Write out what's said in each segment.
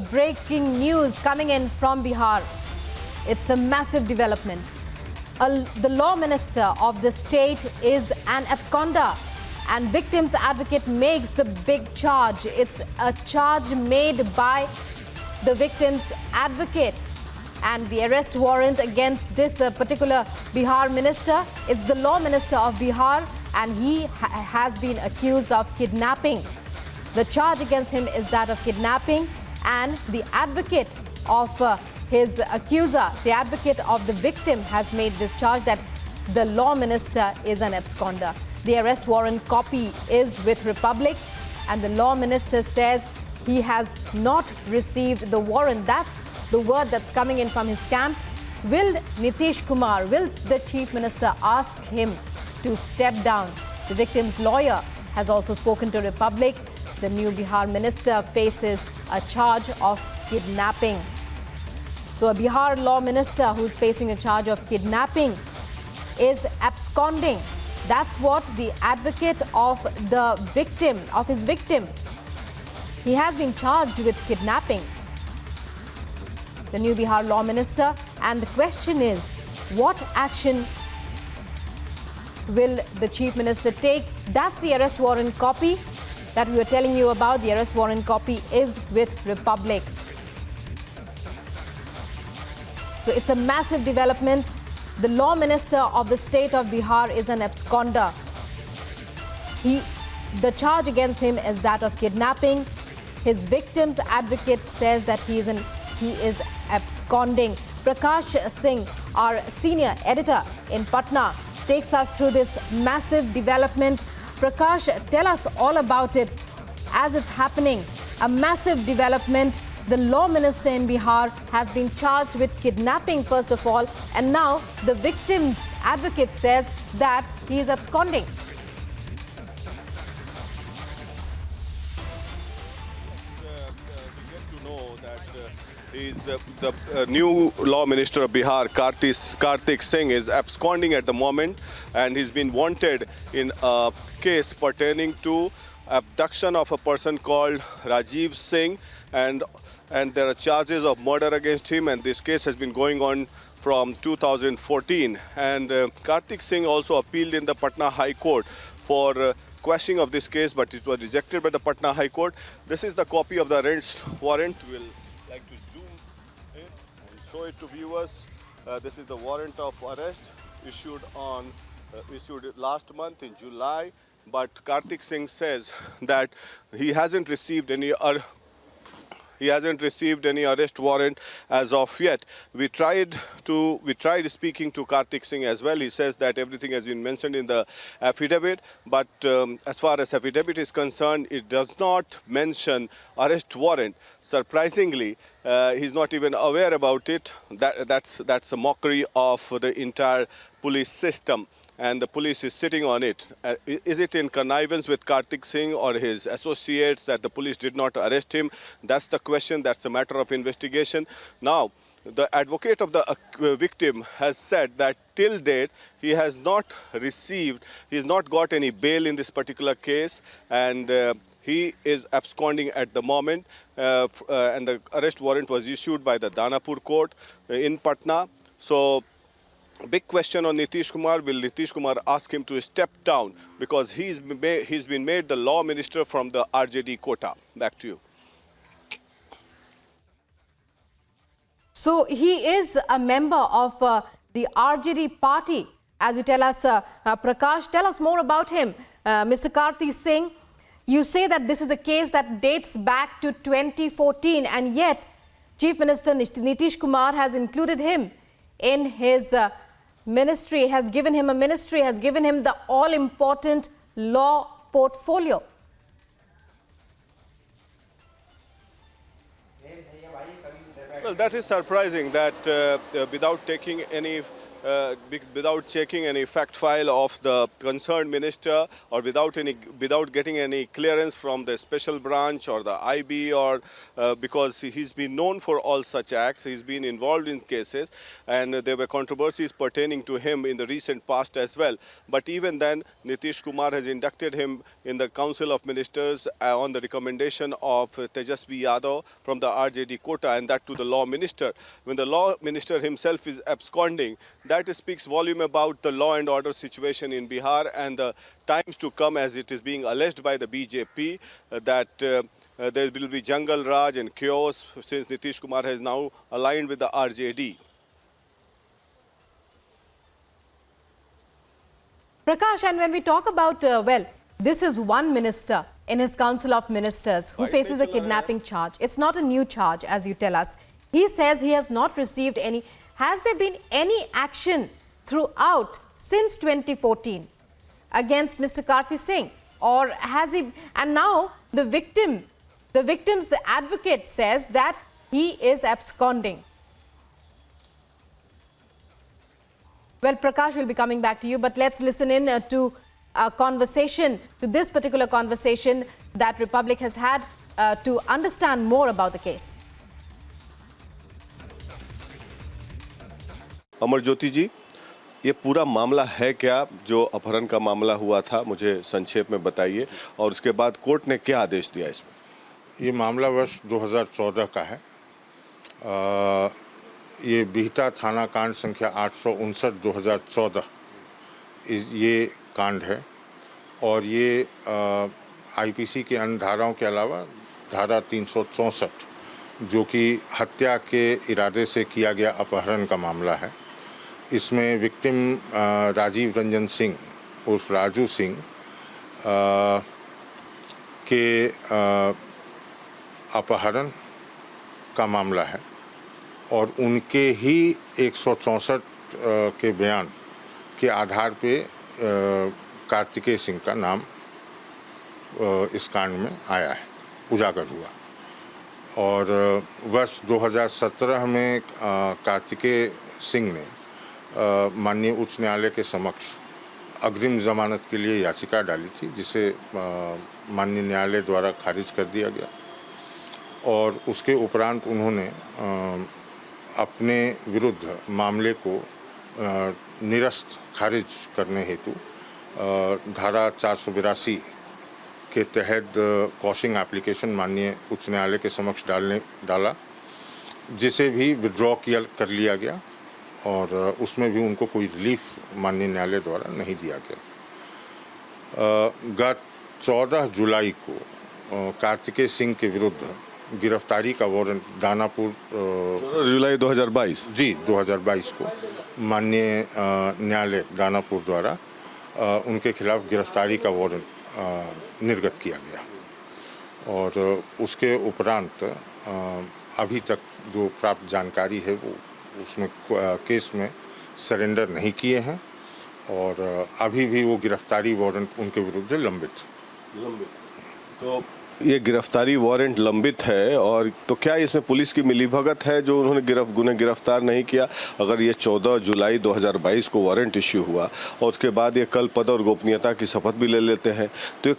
breaking news coming in from Bihar. It's a massive development. The law minister of the state is an absconder, and victim's advocate makes the big charge. It's a charge made by the victim's advocate, and the arrest warrant against this particular Bihar minister. It's the law minister of Bihar, and he has been accused of kidnapping. The charge against him is that of kidnapping, and the advocate of his accuser, the advocate of the victim, has made this charge that the law minister is an absconder. The arrest warrant copy is with Republic, and the law minister says he has not received the warrant. That's the word that's coming in from his camp. Will Nitish Kumar, will the chief minister ask him to step down? The victim's lawyer has also spoken to Republic. The new Bihar minister faces a charge of kidnapping. So a Bihar law minister who's facing a charge of kidnapping is absconding. That's what the advocate of the victim, of his victim, he has been charged with kidnapping. The new Bihar law minister. And the question is, what action will the chief minister take? That's the arrest warrant copy that we were telling you about. The arrest warrant copy is with Republic. So it's a massive development. The law minister of the state of Bihar is an absconder. The charge against him is that of kidnapping. His victim's advocate says that he is absconding. Prakash Singh, our senior editor in Patna, takes us through this massive development. Prakash, tell us all about it as it's happening. A massive development. The law minister in Bihar has been charged with kidnapping, first of all, and now the victim's advocate says that he is absconding. We get to know that the new law minister of Bihar, Kartik Singh, is absconding at the moment, and he's been wanted in a case pertaining to abduction of a person called Rajiv Singh, and there are charges of murder against him, and this case has been going on from 2014. And Kartik Singh also appealed in the Patna High Court for quashing of this case, but it was rejected by the Patna High Court. This is the copy of the arrest warrant. We'll like to zoom it and show it to viewers. This is the warrant of arrest issued last month in July, but Kartik Singh says that he hasn't received any arrest warrant as of yet. We tried speaking to Kartik Singh as well. He says that everything has been mentioned in the affidavit, but as far as affidavit is concerned, it does not mention arrest warrant. Surprisingly, he's not even aware about it. That's a mockery of the entire police system, and the police is sitting on it. Is it in connivance with Kartik Singh or his associates that the police did not arrest him? That's the question. That's a matter of investigation. Now, the advocate of the victim has said that till date he has not got any bail in this particular case, and he is absconding at the moment. And the arrest warrant was issued by the Danapur court in Patna. So, big question on Nitish Kumar. Will Nitish Kumar ask him to step down because he's been made the law minister from the RJD quota? Back to you. So he is a member of the RJD party, as you tell us. Prakash, tell us more about him. Mr. Kartik Singh, you say that this is a case that dates back to 2014, and yet Chief Minister Nitish Kumar has included him in his ministry, has given him a ministry, has given him the all-important law portfolio. Well, that is surprising that without taking any without checking any fact file of the concerned minister, or without getting any clearance from the special branch or the IB, or because he's been known for all such acts. He's been involved in cases, and there were controversies pertaining to him in the recent past as well. But even then, Nitish Kumar has inducted him in the Council of Ministers on the recommendation of Tejasvi Yadav from the RJD quota, and that to the law minister. When the law minister himself is absconding, that speaks volume about the law and order situation in Bihar and the times to come, as it is being alleged by the BJP that there will be jungle raj and chaos since Nitish Kumar has now aligned with the RJD. Prakash, and when we talk about, this is one minister in his Council of Ministers who faces a kidnapping charge. It's not a new charge, as you tell us. He says he has not received any. Has there been any action throughout since 2014 against Mr. Kartik Singh? Or has he, and now the victim's advocate says that he is absconding. Well, Prakash will be coming back to you, but let's listen in to a conversation, to this particular conversation that Republic has had to understand more about the case. Amar Jyoti जी, ये पूरा मामला है क्या जो अपहरण का मामला हुआ था, मुझे संक्षेप में बताइए, और उसके बाद कोर्ट ने क्या आदेश दिया इसमें? ये मामला वर्ष 2014 का है। ये बिहटा थाना कांड संख्या 859/2014 ये कांड है, और ये आईपीसी के अन्य धाराओं के अलावा धारा 364 जो कि हत्या के इरादे से किया गया अपहरण का मामला है। इसमें विक्टिम राजीव रंजन सिंह उर्फ राजू सिंह के अपहरण का मामला है, और उनके ही 164 के बयान के आधार पे कार्तिकेय सिंह का नाम इस कांड में आया है, उजागर हुआ। और वर्ष 2017 में कार्तिकेय सिंह ने माननीय उच्च न्यायालय के समक्ष अग्रिम जमानत के लिए याचिका डाली थी, जिसे माननीय न्यायालय द्वारा खारिज कर दिया गया, और उसके उपरांत उन्होंने अपने विरुद्ध मामले को निरस्त खारिज करने हेतु धारा 482 के तहत कॉशिंग एप्लीकेशन माननीय उच्च न्यायालय के समक्ष डाला, जिसे भी विड्रॉ कर लिया गया, और उसमें भी उनको कोई रिलीफ माननीय न्यायालय द्वारा नहीं दिया गया। गत 14 जुलाई को कार्तिकेय सिंह के विरुद्ध गिरफ्तारी का वारंट दानापुर 14 जुलाई 2022 जी 2022 को माननीय न्यायालय दानापुर द्वारा उनके खिलाफ गिरफ्तारी का वारंट निर्गत किया गया, और उसके उपरांत अभी तक जो प्राप्त जानकारी है वो उसमें केस में सरेंडर नहीं किए हैं, और अभी भी वो गिरफ्तारी वारंट उनके विरुद्ध लंबित। तो ये गिरफ्तारी वारंट लंबित है, और तो क्या इसमें पुलिस की मिलीभगत है जो उन्होंने गिरफ्तार नहीं किया? अगर ये 14 जुलाई 2022 को वारंट इश्यू हुआ और उसके बाद ये कल पद और गोपनीयता की शपथ भी ले लेते हैं, तो ये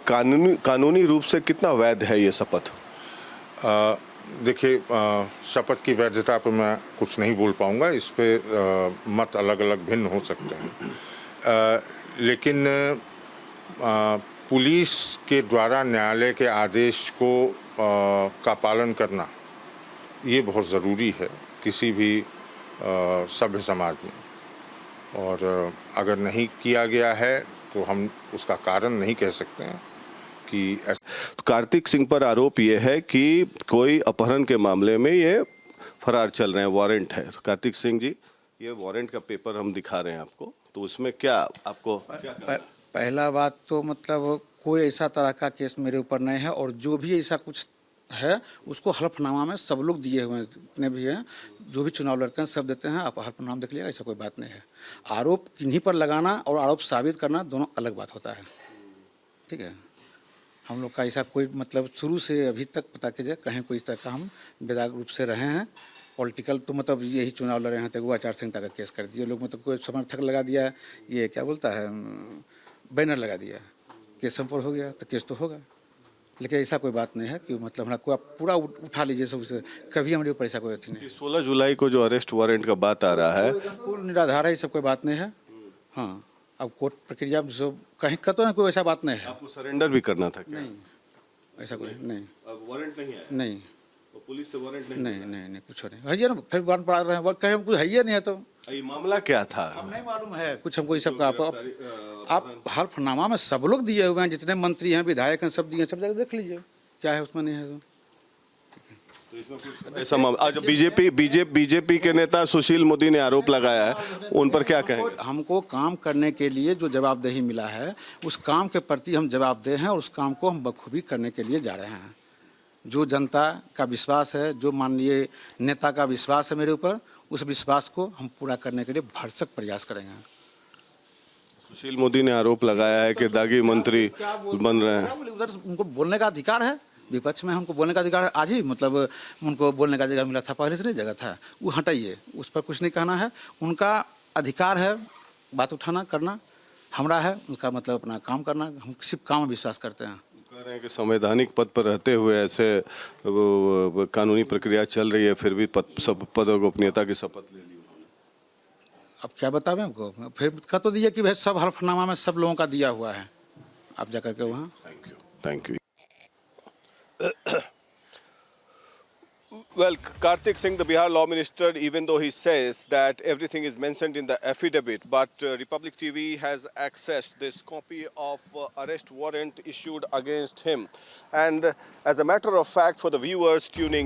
कानूनी रूप से कितना वैध है ये शपथ? देखिए, शपथ की वैधता पर मैं कुछ नहीं बोल पाऊंगा, इस पे मत अलग अलग भिन्न हो सकते हैं, लेकिन पुलिस के द्वारा न्यायालय के आदेश को का पालन करना ये बहुत ज़रूरी है किसी भी सभ्य समाज में, और अगर नहीं किया गया है तो हम उसका कारण नहीं कह सकते हैं कि तो कार्तिक सिंह पर आरोप ये है कि कोई अपहरण के मामले में ये फरार चल रहे हैं, वारंट है। तो कार्तिक सिंह जी, ये वारंट का पेपर हम दिखा रहे हैं आपको, तो उसमें क्या आपको पहला बात तो मतलब कोई ऐसा तरह का केस मेरे ऊपर नहीं है, और जो भी ऐसा कुछ है उसको हल्फनामा में सब लोग दिए हुए हैं, जितने भी हैं जो भी चुनाव लड़ते हैं सब देते हैं, आप हल्फनामा देख लीजिएगा, ऐसा कोई बात नहीं है। आरोप किन्हीं पर लगाना और आरोप साबित करना दोनों अलग बात होता है, ठीक है। हम लोग का ऐसा कोई मतलब शुरू से अभी तक पता कीजिए कहीं कोई इस तरह का हम बेदाग रूप से रहे हैं, पॉलिटिकल तो मतलब यही चुनाव लड़े हैं तो वो आचार संहिता का केस कर दिए लोग, मतलब कोई समर्थक लगा दिया, ये क्या बोलता है बैनर लगा दिया, केस संपूर्ण हो गया तो केस तो होगा। लेकिन ऐसा कोई बात नहीं है कि मतलब हमारा कोई पूरा उठा लीजिए सबसे, कभी हमारे ऊपर ऐसा कोई अथी नहीं। 16 जुलाई को जो अरेस्ट वारंट का बात आ रहा है, बिल्कुल निराधार है, ये सब कोई बात नहीं है। हाँ, अब कोर्ट प्रक्रिया में सब कहीं कतो ना कोई ऐसा बात नहीं है। आपको सरेंडर भी करना था क्या? नहीं, ऐसा कोई नहीं। अब वारंट नहीं है? नहीं तो पुलिस से वारंट नहीं कुछ नहीं है, ये ना फिर वारंट पड़ा रहे हैं, वर्क कहीं कुछ है ही नहीं है तो ये मामला क्या था? अब नहीं मालूम है कुछ हमको, ये सब का आप हल्फनामा में सब लोग दिए हुए हैं, जितने मंत्री हैं विधायक हैं सब दिए, सब जगह देख लीजिए क्या है उसमें नहीं है तो इसमें कुछ ऐसा मामला आज बीजेपी के नेता सुशील मोदी ने आरोप लगाया है, उन पर क्या कहेंगे? हमको काम करने के लिए जो जवाबदेही मिला है उस काम के प्रति हम जवाबदेह हैं और उस काम को हम बखूबी करने के लिए जा रहे हैं। जो जनता का विश्वास है, जो माननीय नेता का विश्वास है मेरे ऊपर, उस विश्वास को हम पूरा करने के लिए भरसक प्रयास करेंगे। सुशील मोदी ने आरोप लगाया है कि दागी मंत्री बन रहे हैं। उधर उनको बोलने का अधिकार है, विपक्ष में हमको बोलने का अधिकार है। आज ही मतलब उनको बोलने का जगह मिला था, पहले से नहीं जगह था, वो हटाइए, उस पर कुछ नहीं कहना है, उनका अधिकार है बात उठाना करना, हमारा है उनका मतलब अपना काम करना, हम सिर्फ काम में विश्वास करते हैं। कह रहे हैं कि संवैधानिक पद पर रहते हुए ऐसे कानूनी प्रक्रिया चल रही है, फिर भी पद और गोपनीयता की शपथ ले ली। अब क्या बतावें आपको, फिर कह तो दिए कि भाई सब हल्फनामा में सब लोगों का दिया हुआ है, आप जाकर के वहाँ। Thank you. Well, Kartik Singh, the Bihar law minister, even though he says that everything is mentioned in the affidavit, but Republic TV has accessed this copy of arrest warrant issued against him. And as a matter of fact, for the viewers tuning